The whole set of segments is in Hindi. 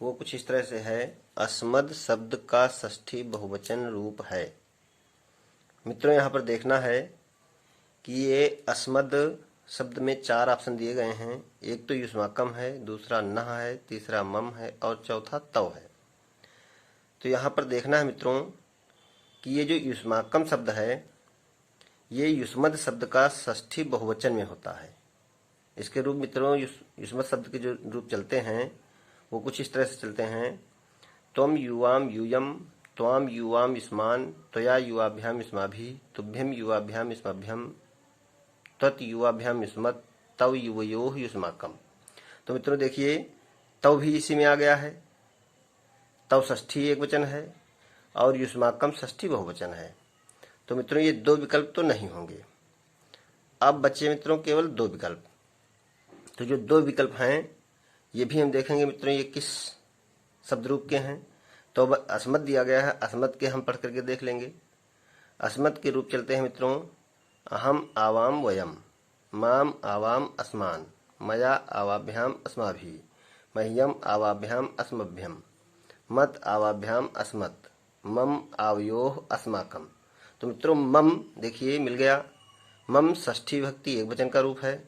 वो कुछ इस तरह से है, अस्मद शब्द का षष्ठी बहुवचन रूप है। मित्रों यहाँ पर देखना है कि ये अस्मद शब्द में 4 ऑप्शन दिए गए हैं। एक तो युष्माकम है, दूसरा नह है, तीसरा मम है और चौथा तव है। तो यहाँ पर देखना है मित्रों कि ये जो युष्माकम शब्द है ये युष्मद शब्द का षष्ठी बहुवचन में होता है। इसके रूप मित्रों युष्मद शब्द के जो रूप चलते हैं वो कुछ इस तरह से चलते हैं, त्वम युवाम यूयम, त्वाम युवाम युष्मान, त्वया युवाभ्याम युष्माभि, तुभ्यम युवाभ्याम युष्माभ्यम, त्वत युवाभ्याम युष्मत्, तव युवयोः युष्माकम। तो मित्रों देखिए, तव भी इसी में आ गया है। तव षष्ठी एक वचन है और युष्माकम षष्ठी बहुवचन है। तो मित्रों ये 2 विकल्प तो नहीं होंगे। अब बचे मित्रों केवल 2 विकल्प। तो जो 2 विकल्प हैं ये भी हम देखेंगे मित्रों ये किस शब्द रूप के हैं। तो अब अस्मद दिया गया है, अस्मद के हम पढ़ करके देख लेंगे। अस्मद के रूप चलते हैं मित्रों, अहम आवाम वयम, माम आवाम अस्मान, मया आवाभ्याम अस्माभि, मह्यम आवाभ्याम अस्मभ्यम, मत आवाभ्याम अस्मत्, मम आवयोः अस्माकम। तो मित्रों मम देखिए मिल गया। मम षष्ठी विभक्ति एक वचन का रूप है।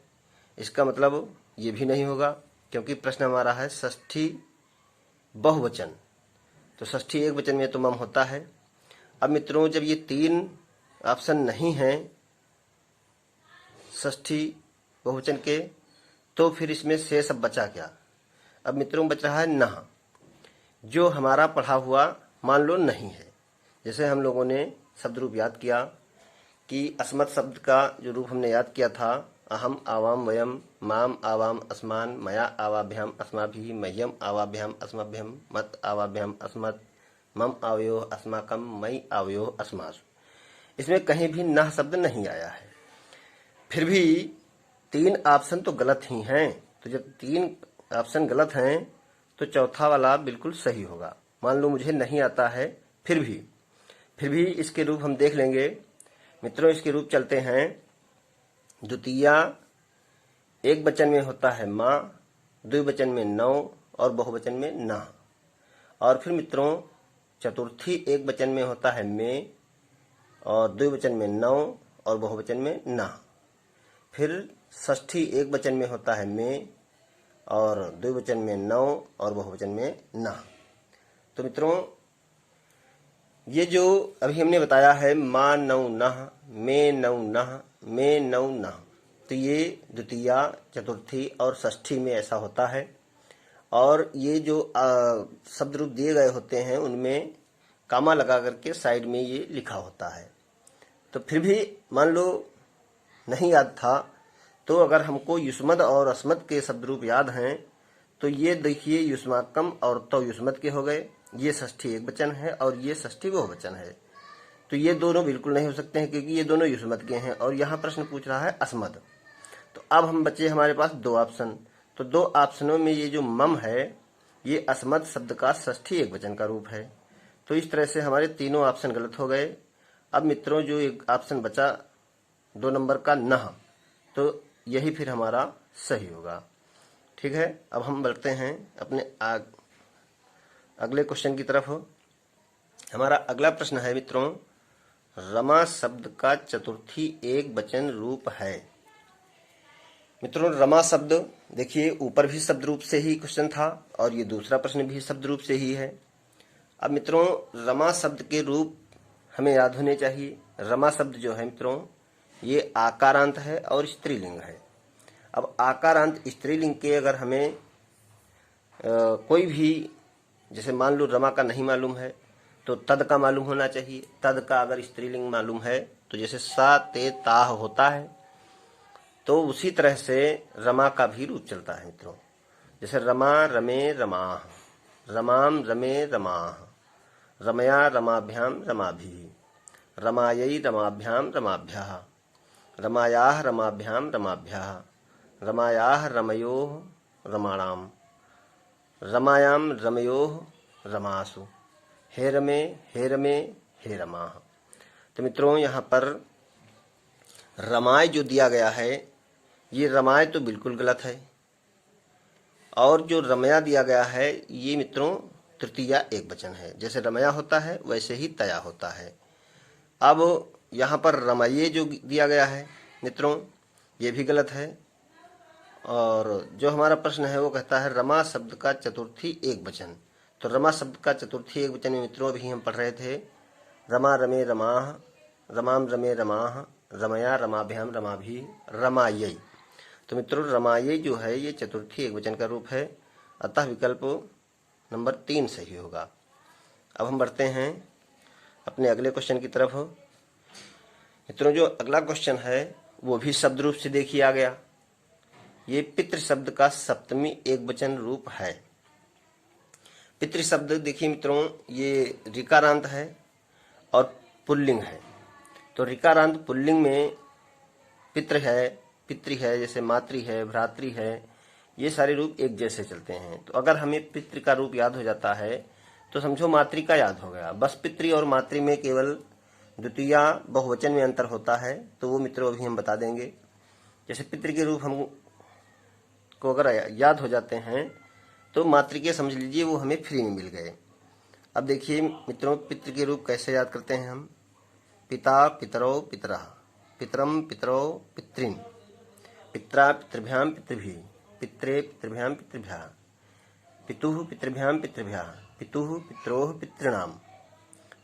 इसका मतलब ये भी नहीं होगा क्योंकि प्रश्न हमारा है षष्ठी बहुवचन, तो षष्ठी एक वचन में तो मम होता है। अब मित्रों जब ये 3 ऑप्शन नहीं हैं षष्ठी बहुवचन के, तो फिर इसमें शेष अब बचा क्या? अब मित्रों बच रहा है नह, जो हमारा पढ़ा हुआ मान लो नहीं है। जैसे हम लोगों ने शब्द रूप याद किया कि अस्मत् शब्द का जो रूप हमने याद किया था, अहम आवाम वयम, माम आवाम अस्मान, मया आवाभ्याम अस्माभि, मह्यम आवाभ्याम अस्मभ्यम, मत आवाभ्याम अस्मत्, मम आवयोः अस्माकम, मई आवयोः अस्मासु। इसमें कहीं भी नह शब्द नहीं आया है। फिर भी 3 ऑप्शन तो गलत ही हैं। तो जब 3 ऑप्शन गलत हैं तो चौथा वाला बिल्कुल सही होगा। मान लो मुझे नहीं आता है, फिर भी इसके रूप हम देख लेंगे। मित्रों इसके रूप चलते हैं, द्वितीया एक वचन में होता है माँ, द्विवचन में नौ और बहुवचन में न। और फिर मित्रों चतुर्थी एक वचन में होता है में और द्विवचन में नौ और बहुवचन में न। फिर षष्ठी एक वचन में होता है में और द्विवचन में नौ और बहुवचन में न। तो मित्रों ये जो अभी हमने बताया है माँ नौ नह, में नौ नह, में नौ नह, तो ये द्वितीया, चतुर्थी और षष्ठी में ऐसा होता है। और ये जो शब्द रूप दिए गए होते हैं उनमें कामा लगा करके साइड में ये लिखा होता है। तो फिर भी मान लो नहीं याद था, तो अगर हमको युष्मद और अस्मद के शब्द रूप याद हैं तो ये देखिए युष्माकम और तो युष्मद के हो गए। ये षष्ठी एक वचन है और ये षष्ठी बहुवचन है। तो ये दोनों बिल्कुल नहीं हो सकते हैं क्योंकि ये दोनों युष्मद के हैं और यहाँ प्रश्न पूछ रहा है अस्मद। तो अब हम बचे हमारे पास 2 ऑप्शन। तो 2 ऑप्शनों में ये जो मम है ये अस्मद शब्द का षष्ठी एक वचन का रूप है। तो इस तरह से हमारे तीनों ऑप्शन गलत हो गए। अब मित्रों जो एक ऑप्शन बचा 2 नंबर का नह, तो यही फिर हमारा सही होगा। ठीक है, अब हम बढ़ते हैं अपने अगले क्वेश्चन की तरफ। हमारा अगला प्रश्न है मित्रों, रमा शब्द का चतुर्थी एक वचन रूप है। मित्रों रमा शब्द देखिए ऊपर भी शब्द रूप से ही क्वेश्चन था और ये दूसरा प्रश्न भी शब्द रूप से ही है। अब मित्रों रमा शब्द के रूप हमें याद होने चाहिए। रमा शब्द जो है मित्रों ये आकारांत है और स्त्रीलिंग है। अब आकारांत स्त्रीलिंग के अगर हमें कोई भी, जैसे मान लो रमा का नहीं मालूम है तो तद का मालूम होना चाहिए। तद का अगर स्त्रीलिंग मालूम है तो जैसे सा ते ताह होता है, तो उसी तरह से रमा का भी रूप चलता है मित्रों। जैसे रमा रमे रमाह, रमाम रमे रमाह, रमया रमाभ्याम रमाभि, रमायै रमाभ्याम रमाभ्यः, रमायाः रमाभ्याम रमाभ्यः, रमायाः रमयोः रमाणाम, रमायाम रमयोः रमासु, हे रमे हे रमाः। तो मित्रों यहाँ पर रमाय जो दिया गया है ये रमाय तो बिल्कुल गलत है और जो रमया दिया गया है ये मित्रों तृतीया एक वचन है। जैसे रमया होता है वैसे ही तया होता है। अब यहाँ पर रमये जो दिया गया है मित्रों ये भी गलत है। और जो हमारा प्रश्न है वो कहता है रमा शब्द का चतुर्थी एक वचन। तो रमा शब्द का चतुर्थी एक वचन में मित्रों अभी हम पढ़ रहे थे रमा रमे रमाह, रमाम रमे रमाह, रमया रमाभ्याम रमाभि रमायै। तो मित्रों रमायै जो है ये चतुर्थी एक वचन का रूप है, अतः विकल्प नंबर 3 सही होगा। अब हम बढ़ते हैं अपने अगले क्वेश्चन की तरफ। मित्रों जो अगला क्वेश्चन है वो भी शब्द रूप से देखिए आ गया। ये पितृ शब्द का सप्तमी एक वचन रूप है। पितृ शब्द देखिए मित्रों ये ऋकारांत है और पुल्लिंग है। तो ऋकारांत पुल्लिंग में पितृ है, पितृ है, जैसे मातृ है, भ्रातृ है, ये सारे रूप एक जैसे चलते हैं। तो अगर हमें पितृ का रूप याद हो जाता है तो समझो मातृ का याद हो गया। बस पितृ और मातृ में केवल द्वितीया बहुवचन में अंतर होता है, तो वो मित्रों अभी हम बता देंगे। जैसे पितृ के रूप हम को अगर याद हो जाते हैं तो मातृ के समझ लीजिए वो हमें फ्री में मिल गए। अब देखिए मित्रों पितृ के रूप कैसे याद करते हैं हम। पिता पितरौ पितरः, पितरम पितरौ पितृन्, पित्रा पितृभ्याम पितृभि, पित्रे पितृभ्याम पितृभ्यः, पितुः पितृभ्याम पितृभ्यः, पितुः पित्रोः पितॄणाम,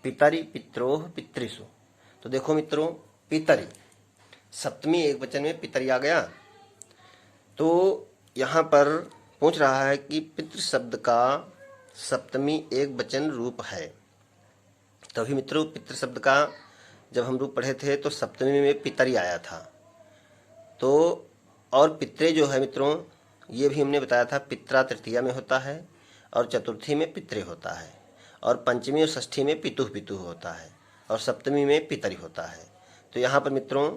पितरि पित्रोः पितृसु। तो देखो मित्रों पितरि सप्तमी एक वचन में पितरि आ गया। तो यहाँ पर पूछ रहा है कि पितृ शब्द का सप्तमी एक वचन रूप है। तभी मित्रों पितृ शब्द का जब हम रूप पढ़े थे तो सप्तमी में पितरि आया था। तो और पित्रे जो है मित्रों ये भी हमने बताया था पित्रा तृतीया में होता है और चतुर्थी में पित्रे होता है और पंचमी और षष्ठी में पितुः पितुः होता है और सप्तमी में पितरि होता है। तो यहाँ पर मित्रों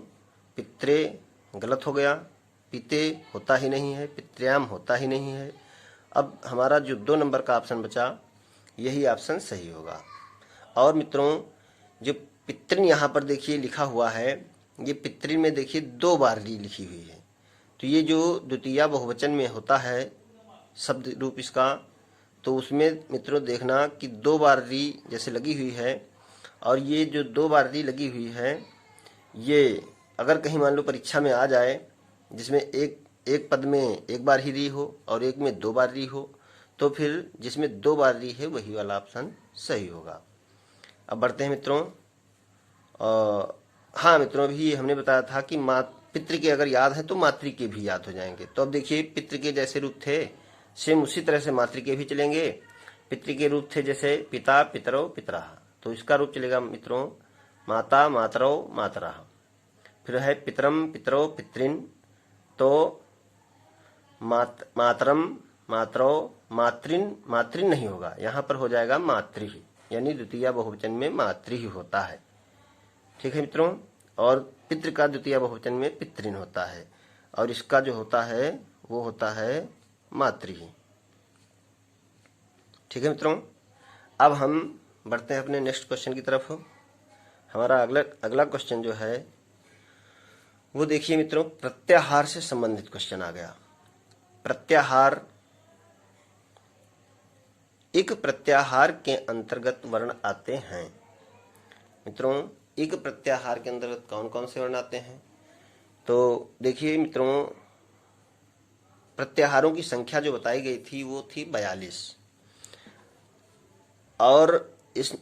पित्रे गलत हो गया, पिते होता ही नहीं है, पित्र्याम होता ही नहीं है। अब हमारा जो 2 नंबर का ऑप्शन बचा यही ऑप्शन सही होगा। और मित्रों जो पितृन यहाँ पर देखिए लिखा हुआ है ये पितृन में देखिए 2 बार री लिखी हुई है। तो ये जो द्वितीया बहुवचन में होता है शब्द रूप इसका, तो उसमें मित्रों देखना कि 2 बार री जैसे लगी हुई है। और ये जो 2 बार री लगी हुई है ये अगर कहीं मान लो परीक्षा में आ जाए जिसमें एक पद में 1 बार ही री हो और एक में 2 बार री हो तो फिर जिसमें 2 बार री है वही वाला ऑप्शन सही होगा। अब बढ़ते हैं मित्रों। हाँ मित्रों अभी हमने बताया था कि पितृ के अगर याद है तो मातृ के भी याद हो जाएंगे। तो अब देखिए पितृ के जैसे रूप थे सेम उसी तरह से मातृ के भी चलेंगे। पितृ के रूप थे जैसे पिता पितरौ पितरः, तो इसका रूप चलेगा मित्रों माता मातरौ मातरः। फिर है पितरम पितरौ पितृन्, तो मातरम मातरौ मातृन्, मातृन् नहीं होगा, यहाँ पर हो जाएगा मातृ, यानी द्वितीय बहुवचन में मातृ ही होता है। ठीक है मित्रों। और पितृ का द्वितीय बहुवचन में पितृन् होता है और इसका जो होता है वो होता है मातृ ही। ठीक है मित्रों। अब हम बढ़ते हैं अपने नेक्स्ट क्वेश्चन की तरफ। हमारा अगला क्वेश्चन जो है वो देखिए मित्रों प्रत्याहार से संबंधित क्वेश्चन आ गया। प्रत्याहार इक प्रत्याहार के अंतर्गत वर्ण आते हैं। मित्रों इक प्रत्याहार के अंतर्गत कौन कौन से वर्ण आते हैं। तो देखिए मित्रों प्रत्याहारों की संख्या जो बताई गई थी वो थी 42 और इस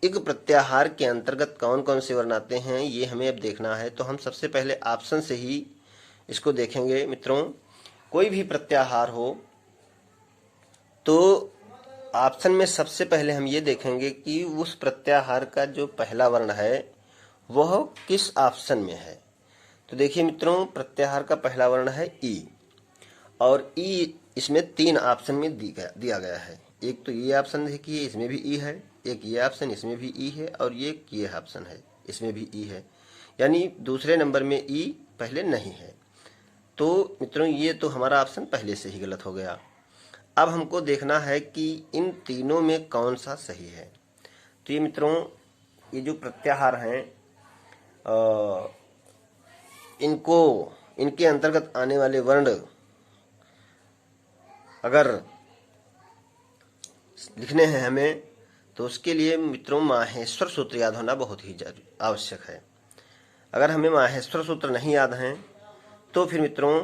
इक प्रत्याहार के अंतर्गत कौन कौन से वर्ण आते हैं ये हमें अब देखना है। तो हम सबसे पहले ऑप्शन से ही इसको देखेंगे मित्रों। कोई भी प्रत्याहार हो तो ऑप्शन में सबसे पहले हम ये देखेंगे कि उस प्रत्याहार का जो पहला वर्ण है वह किस ऑप्शन में है। तो देखिए मित्रों प्रत्याहार का पहला वर्ण है ई और ई इसमें 3 ऑप्शन में दिया गया है। एक तो ये ऑप्शन देखिए इसमें भी ई है, एक ये ऑप्शन इसमें भी ई है और ये ऑप्शन है इसमें भी ई है, यानी दूसरे नंबर में ई पहले नहीं है। तो मित्रों ये तो हमारा ऑप्शन पहले से ही गलत हो गया। अब हमको देखना है कि इन तीनों में कौन सा सही है। तो ये मित्रों ये जो प्रत्याहार हैं इनके अंतर्गत आने वाले वर्ण अगर लिखने हैं हमें तो उसके लिए मित्रों माहेश्वर सूत्र याद होना बहुत ही आवश्यक है। अगर हमें माहेश्वर सूत्र नहीं याद हैं तो फिर मित्रों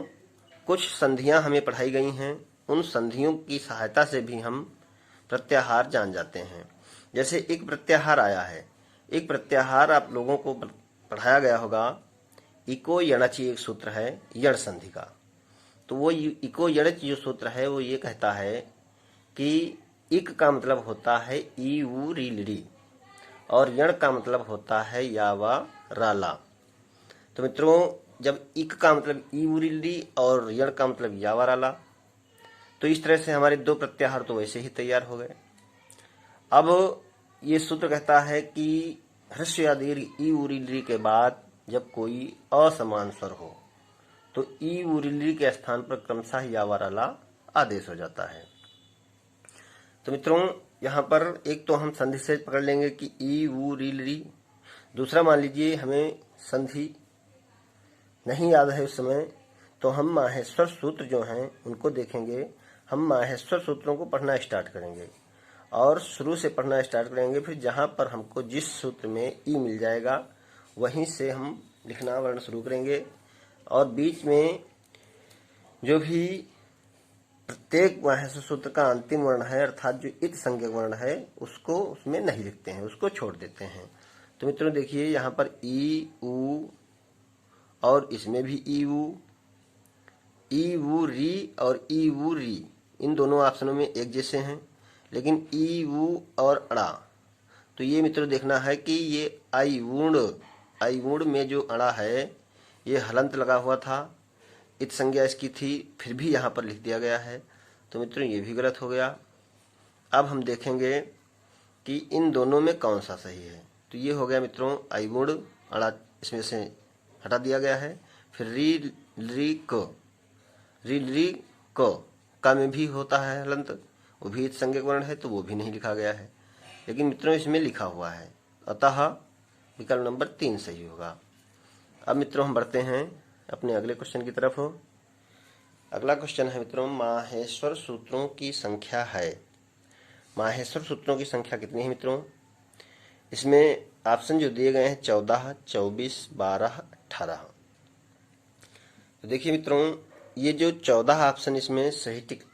कुछ संधियां हमें पढ़ाई गई हैं, उन संधियों की सहायता से भी हम प्रत्याहार जान जाते हैं। जैसे एक प्रत्याहार आया है, एक प्रत्याहार आप लोगों को पढ़ाया गया होगा, इको यणचि एक सूत्र है यण संधि का। तो वो इको यणच जो सूत्र है वो ये कहता है कि इक का मतलब होता है ई ऊ री ली और यण का मतलब होता है यावा राला। तो मित्रों जब इक का मतलब ई ऊ री ली और यण का मतलब यावा राला, तो इस तरह से हमारे दो प्रत्याहार तो वैसे ही तैयार हो गए। अब ये सूत्र कहता है कि ह्रस्व या दीर्घ ई ऊ री ली के बाद जब कोई असमान स्वर हो तो ई ऊ री ली के स्थान पर क्रमशः यावा राला आदेश हो जाता है। तो मित्रों यहाँ पर एक तो हम संधि से पकड़ लेंगे कि ई ऊ री ली। दूसरा मान लीजिए हमें संधि नहीं याद है उस समय, तो हम माहेश्वर सूत्र जो हैं उनको देखेंगे। हम माहेश्वर सूत्रों को पढ़ना स्टार्ट करेंगे और शुरू से पढ़ना स्टार्ट करेंगे। फिर जहाँ पर हमको जिस सूत्र में ई मिल जाएगा वहीं से हम लिखना वर्ण शुरू करेंगे और बीच में जो भी प्रत्येक माहेश्वर सूत्र का अंतिम वर्ण है अर्थात जो इत संज्ञक वर्ण है उसको उसमें नहीं लिखते हैं, उसको छोड़ देते हैं। तो मित्रों देखिए यहाँ पर ई ऊ और इसमें भी ई ऊ री और ई ऊ री इन दोनों ऑप्शनों में एक जैसे हैं, लेकिन ई ऊ और अड़ा तो ये मित्रों देखना है कि ये आई वुण में जो अड़ा है ये हलंत लगा हुआ था, इत संज्ञा इसकी थी, फिर भी यहाँ पर लिख दिया गया है। तो मित्रों ये भी गलत हो गया। अब हम देखेंगे कि इन दोनों में कौन सा सही है। तो ये हो गया मित्रों आई वुण अड़ा इसमें से हटा दिया गया है। फिर री ली का में भी होता है हलंत, वो भी इत संज्ञक वर्ण है तो वो भी नहीं लिखा गया है, लेकिन मित्रों इसमें लिखा हुआ है, अतः विकल्प नंबर 3 सही होगा। अब मित्रों हम बढ़ते हैं अपने अगले क्वेश्चन की तरफ। अगला क्वेश्चन है मित्रों माहेश्वर सूत्रों की संख्या है। माहेश्वर सूत्रों की संख्या कितनी है मित्रों? इसमें ऑप्शन जो दिए गए हैं 14, 24, 12, 18। तो देखिए मित्रों ये जो 14 ऑप्शन इसमें सही टिक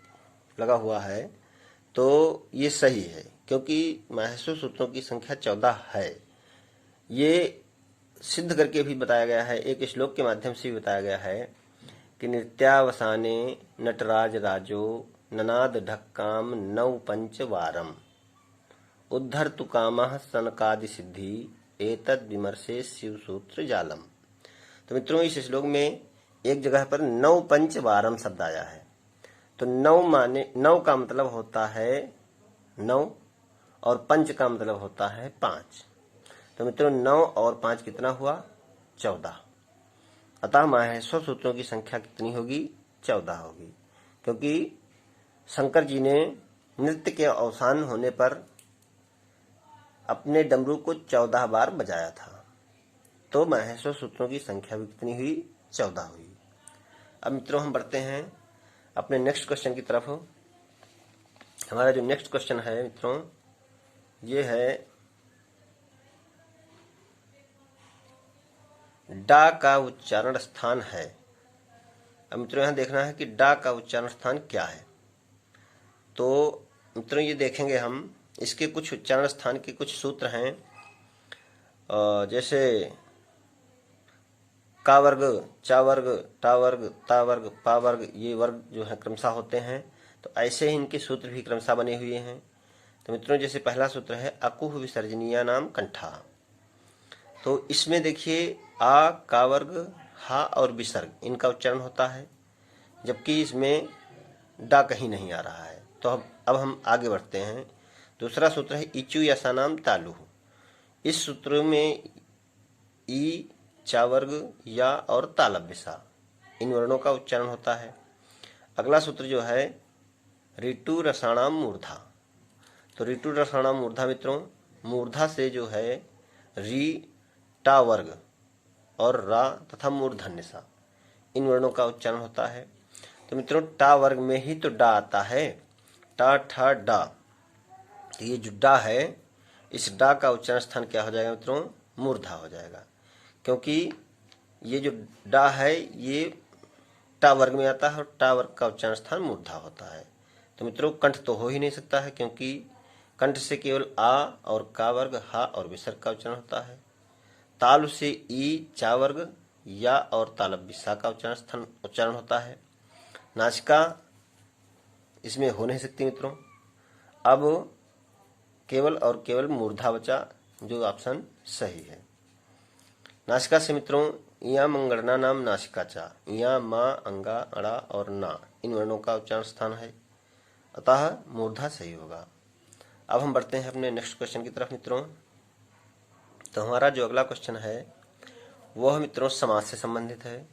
लगा हुआ है तो ये सही है, क्योंकि माहेश्वर सूत्रों की संख्या 14 है। ये सिद्ध करके भी बताया गया है, एक श्लोक के माध्यम से भी बताया गया है कि नृत्यावसाने नटराज राजो ननाद ढक्काम नौ पंच वारम उद्धर तु कामः सनकादि सिद्धि एतद विमर्शे शिव सूत्र जालम। तो मित्रों इस श्लोक में एक जगह पर 9 पंच वारम शब्द आया है। तो 9 का मतलब होता है 9 और पंच का मतलब होता है 5। तो मित्रों 9 और 5 कितना हुआ? 14। अतः माहेश्वर सूत्रों की संख्या कितनी होगी? 14 होगी, क्योंकि शंकर जी ने नृत्य के अवसान होने पर अपने डमरू को 14 बार बजाया था, तो माहेश्वर सूत्रों की संख्या भी कितनी हुई? 14 हुई। अब मित्रों हम बढ़ते हैं अपने नेक्स्ट क्वेश्चन की तरफ। हमारा जो नेक्स्ट क्वेश्चन है मित्रों ये है डा का उच्चारण स्थान है। अब मित्रों यहाँ देखना है कि डा का उच्चारण स्थान क्या है। तो मित्रों ये देखेंगे हम, इसके कुछ उच्चारण स्थान के कुछ सूत्र हैं, जैसे का वर्ग, चा वर्ग, टा वर्ग, ता वर्ग, पा वर्ग, ये वर्ग जो है क्रमशः होते हैं। तो ऐसे ही इनके सूत्र भी क्रमशः बने हुए हैं। तो मित्रों जैसे पहला सूत्र है अकुह विसर्जनीया नाम कंठा। तो इसमें देखिए आ, का वर्ग, हा और विसर्ग इनका उच्चारण होता है, जबकि इसमें डा कहीं नहीं आ रहा है। तो अब हम आगे बढ़ते हैं। दूसरा सूत्र है इचु यसा नाम तालु। इस सूत्र में ई, चा वर्ग, या और तालव्यसा इन वर्णों का उच्चारण होता है। अगला सूत्र जो है ऋतु रसाणाम मूर्धा। तो ऋतु रसाणाम मूर्धा मित्रों मूर्धा से जो है री, टा वर्ग और रा तथा मूर्धन्य सा इन वर्णों का उच्चारण होता है। तो मित्रों टा वर्ग में ही तो डा आता है, टा ठा डा। तो ये जो डा है, इस डा का उच्चारण स्थान क्या हो जाएगा मित्रों? मूर्धा हो जाएगा, क्योंकि ये जो डा है ये टा वर्ग में आता है और टा वर्ग का उच्चारण स्थान मूर्धा होता है। तो मित्रों कंठ तो हो ही नहीं सकता है, क्योंकि कंठ से केवल आ और का वर्ग, हा और विसर्ग का उच्चारण होता है। तालु से ई चा वर्ग, या और तालब विसा का उच्चारण होता है। नासिका इसमें हो नहीं सकती मित्रों। अब केवल और केवल मूर्धा बचा, जो ऑप्शन सही है। नासिका से मित्रों इया मंगड़ना नाम नासिका चा, इया माँ अंगा अड़ा और ना इन वर्णों का उच्चारण स्थान है, अतः मूर्धा सही होगा। अब हम बढ़ते हैं अपने नेक्स्ट क्वेश्चन की तरफ मित्रों। तो हमारा जो अगला क्वेश्चन है वह मित्रों समास से संबंधित है।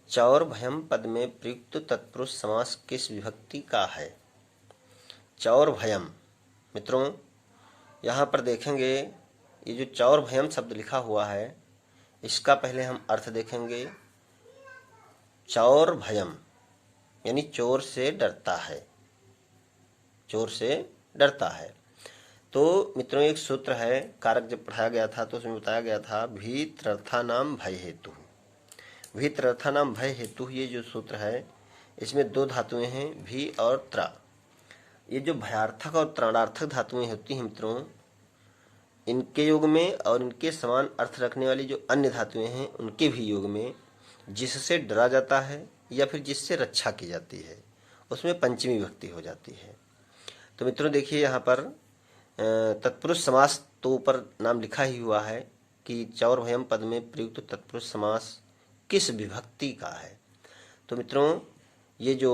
चौर भयम पद में प्रयुक्त तत्पुरुष समास किस विभक्ति का है? चौर भयम मित्रों यहाँ पर देखेंगे, ये जो चौर भयम शब्द लिखा हुआ है इसका पहले हम अर्थ देखेंगे। चौर भयम यानी चोर से डरता है, चोर से डरता है। तो मित्रों एक सूत्र है, कारक जब पढ़ाया गया था तो उसमें बताया गया था भीतरर्थानाम भय हेतु। भीतरर्थानाम भय हेतु ये जो सूत्र है इसमें दो धातुएं हैं, भी और त्रा। ये जो भयार्थक और त्राणार्थक धातुएं होती हैं मित्रों, इनके योग में और इनके समान अर्थ रखने वाली जो अन्य धातुएं हैं उनके भी योग में जिससे डरा जाता है या फिर जिससे रक्षा की जाती है उसमें पंचमी विभक्ति हो जाती है। तो मित्रों देखिए यहाँ पर तत्पुरुष समास तो ऊपर नाम लिखा ही हुआ है कि चौर भयम पद में प्रयुक्त तत्पुरुष समास किस विभक्ति का है। तो मित्रों ये जो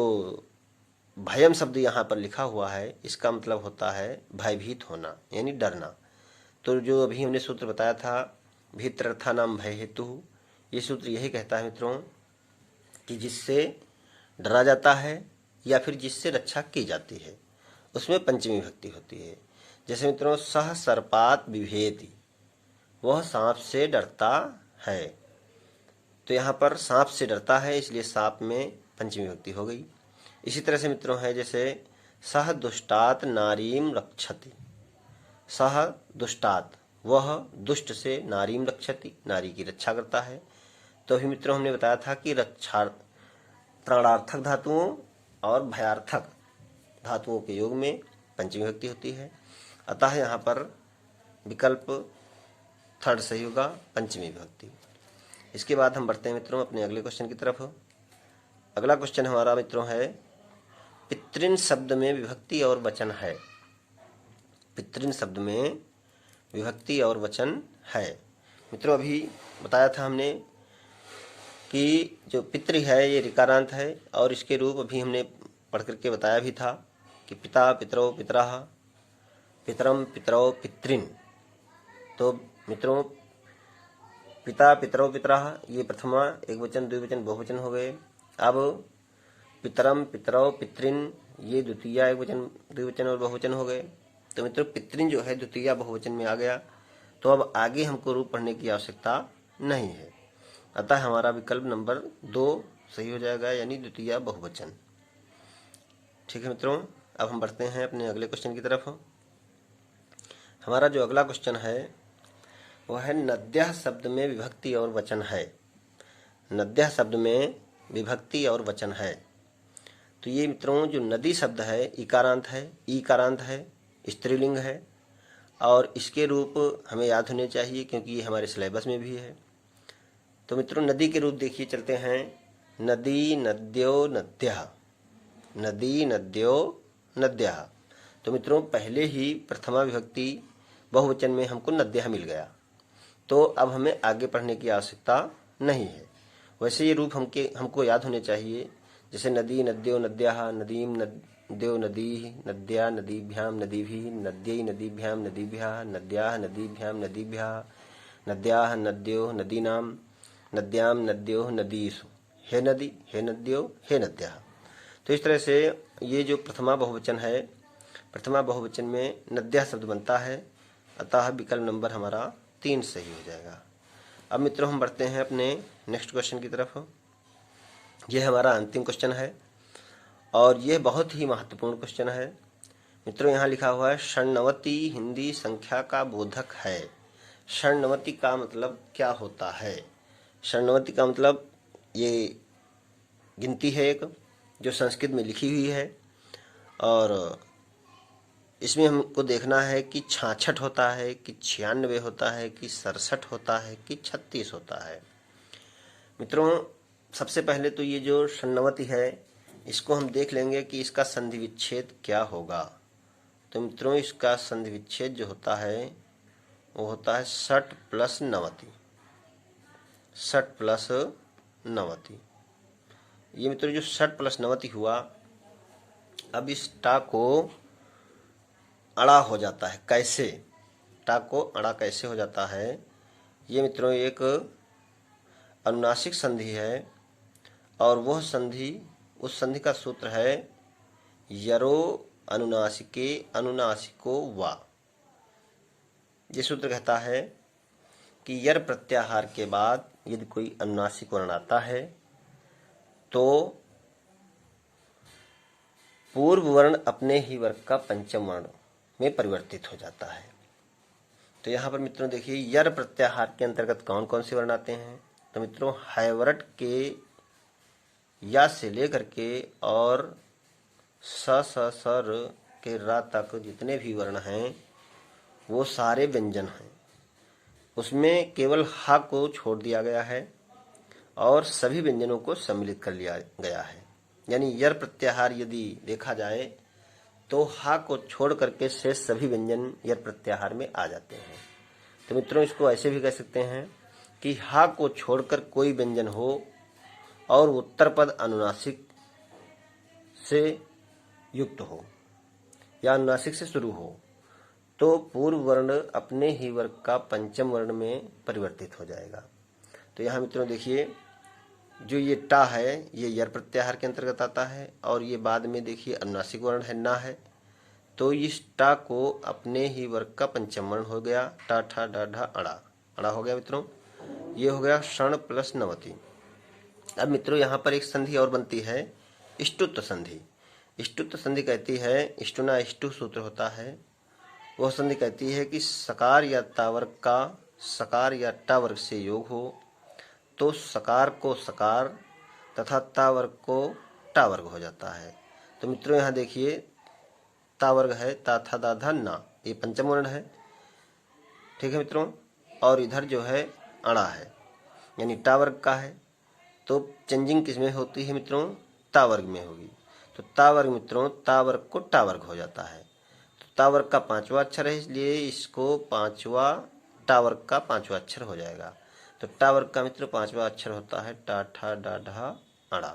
भयम शब्द यहाँ पर लिखा हुआ है इसका मतलब होता है भयभीत होना यानी डरना। तो जो अभी हमने सूत्र बताया था भीतरर्थानाम भय हेतु, ये सूत्र यही कहता है मित्रों कि जिससे डरा जाता है या फिर जिससे रक्षा की जाती है उसमें पंचमी विभक्ति होती है। जैसे मित्रों सह सर्पात बिभेति, वह सांप से डरता है। तो यहाँ पर सांप से डरता है इसलिए सांप में पंचमी विभक्ति हो गई। इसी तरह से मित्रों है जैसे सह दुष्टात नारीम रक्षति, सह दुष्टात वह दुष्ट से नारीम रक्षति नारी की रक्षा करता है। तो अभी मित्रों हमने बताया था कि रक्षा प्राणार्थक धातुओं और भयार्थक धातुओं के योग में पंचमी विभक्ति होती है, अतः यहाँ पर विकल्प थर्ड सही होगा, पंचमी विभक्ति। इसके बाद हम बढ़ते हैं मित्रों अपने अगले क्वेश्चन की तरफ। अगला क्वेश्चन हमारा मित्रों है पितृन शब्द में विभक्ति और वचन है। पितृन शब्द में विभक्ति और वचन है। मित्रों अभी बताया था हमने कि जो पितृ है ये ऋकारांत है और इसके रूप अभी हमने पढ़ करके बताया भी था कि पिता पितरो पितराः, पितरम पितरो पितृन। तो मित्रों पिता पितरो पितराः ये प्रथमा एक वचन द्विवचन बहुवचन हो गए। अब पितरम पितरो पितृन ये द्वितीय एक वचन द्विवचन और बहुवचन हो गए। तो मित्रों पितृन जो है द्वितीय बहुवचन में आ गया, तो अब आगे हमको रूप पढ़ने की आवश्यकता नहीं है, अतः हमारा विकल्प नंबर 2 सही हो जाएगा यानी द्वितीय बहुवचन। ठीक है मित्रों, अब हम बढ़ते हैं अपने अगले क्वेश्चन की तरफ। हमारा जो अगला क्वेश्चन है वह है नद्यः शब्द में विभक्ति और वचन है। नद्यः शब्द में विभक्ति और वचन है। तो ये मित्रों जो नदी शब्द है इकारांत है, ईकारांत है, स्त्रीलिंग है और इसके रूप हमें याद होने चाहिए क्योंकि ये हमारे सिलेबस में भी है। तो मित्रों नदी के रूप देखिए चलते हैं, नदी नद्यो नद्यः, नदी नद्यो नद्यः। तो मित्रों पहले ही प्रथमा विभक्ति बहुवचन में हमको नद्यः मिल गया, तो अब हमें आगे पढ़ने की आवश्यकता नहीं है। वैसे ये रूप हमको याद होने चाहिए, जैसे नदी नद्यो नद्यः, नदीम नद्यो नदी, नद्या नदीभ्याम नदीभिः, नद्यै नदीभ्याम नदीभ्यः, नद्याः नदीभ्याम नदीभ्यः, नद्याः नद्यो नदीनाम, नद्याम नद्यो नदीषु, हे नदी हे नद्यो हे नद्यः। तो इस तरह से ये जो प्रथमा बहुवचन है, प्रथमा बहुवचन में नद्यः शब्द बनता है, अतः विकल्प नंबर हमारा 3 सही हो जाएगा। अब मित्रों हम बढ़ते हैं अपने नेक्स्ट क्वेश्चन की तरफ। यह हमारा अंतिम क्वेश्चन है और यह बहुत ही महत्वपूर्ण क्वेश्चन है। मित्रों यहाँ लिखा हुआ है षण्णवति हिंदी संख्या का बोधक है। षण्णवति का मतलब क्या होता है? षण्णवति का मतलब ये गिनती है एक जो संस्कृत में लिखी हुई है और इसमें हमको देखना है कि 66 होता है कि 96 होता है कि 67 होता है कि 36 होता है। मित्रों सबसे पहले तो ये जो षण्णवति है इसको हम देख लेंगे कि इसका संधि विच्छेद क्या होगा। तो मित्रों इसका संधि विच्छेद जो होता है वो होता है 60 प्लस 90। 60 प्लस 90। ये मित्रों जो 60 प्लस 90 हुआ, अब इस टा को अड़ा हो जाता है। कैसे? टा को अड़ा कैसे हो जाता है? ये मित्रों एक अनुनासिक संधि है और वह संधि उस संधि का सूत्र है यरो अनुनासिके अनुनासिको वा। ये सूत्र कहता है कि यर प्रत्याहार के बाद यदि कोई अनुनासिक वर्ण आता है तो पूर्व वर्ण अपने ही वर्ग का पंचम वर्ण में परिवर्तित हो जाता है। तो यहाँ पर मित्रों देखिए यर प्रत्याहार के अंतर्गत कौन कौन से वर्ण आते हैं। तो मित्रों हैवरट के या से लेकर के और स सर के रा तक जितने भी वर्ण हैं वो सारे व्यंजन हैं। उसमें केवल हा को छोड़ दिया गया है और सभी व्यंजनों को सम्मिलित कर लिया गया है। यानी यर प्रत्याहार यदि देखा जाए तो हा को छोड़ करके शेष सभी व्यंजन यर प्रत्याहार में आ जाते हैं। तो मित्रों इसको ऐसे भी कह सकते हैं कि हा को छोड़कर कोई व्यंजन हो और उत्तर पद अनुनासिक से युक्त हो या अनुनासिक से शुरू हो तो पूर्व वर्ण अपने ही वर्ग का पंचम वर्ण में परिवर्तित हो जाएगा। तो यहाँ मित्रों देखिए जो ये टा है ये यर प्रत्याहार के अंतर्गत आता है और ये बाद में देखिए अनुनासिक वर्ण है ना है। तो इस टा को अपने ही वर्ग का पंचम वर्ण हो गया। टा ठा डा ढा अड़ा अड़ा हो गया मित्रों। ये हो गया षण प्लस 90। अब मित्रों यहाँ पर एक संधि और बनती है इष्टुत्व संधि। इष्टुत्व संधि कहती है इष्टुना इष्टु सूत्र होता है। वह संधि कहती है कि सकार या तावर्ग का सकार या टावर्ग से योग हो तो सकार को सकार तथा तावर्ग को टावर्ग हो जाता है। तो मित्रों यहाँ देखिए तावर्ग है ता था दा धा ना, ये पंचम वर्ण है। ठीक है मित्रों। और इधर जो है अड़ा है यानी टावर्ग का है। तो चेंजिंग किस में होती है मित्रों? तावर्ग में होगी। तो तावर्ग मित्रों तावर्ग को टावर्ग हो जाता है। तो तावर्ग का पांचवा अक्षर है इसलिए इसको पांचवा टावर्ग का पांचवा अक्षर हो जाएगा। तो टावर्ग का मित्रों पांचवा अक्षर होता है टा ठा डा ढा अड़ा।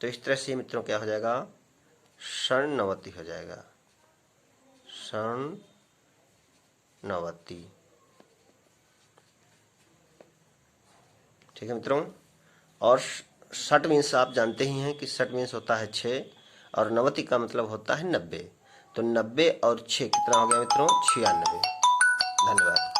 तो इस तरह से मित्रों क्या हो जाएगा? षण्णवति हो जाएगा। षण्णवति। ठीक है मित्रों। और षट मीन्स आप जानते ही हैं कि षट मीन्स होता है 6 और नवति का मतलब होता है 90। तो 90 और 6 कितना हो गया मित्रों? 96। धन्यवाद।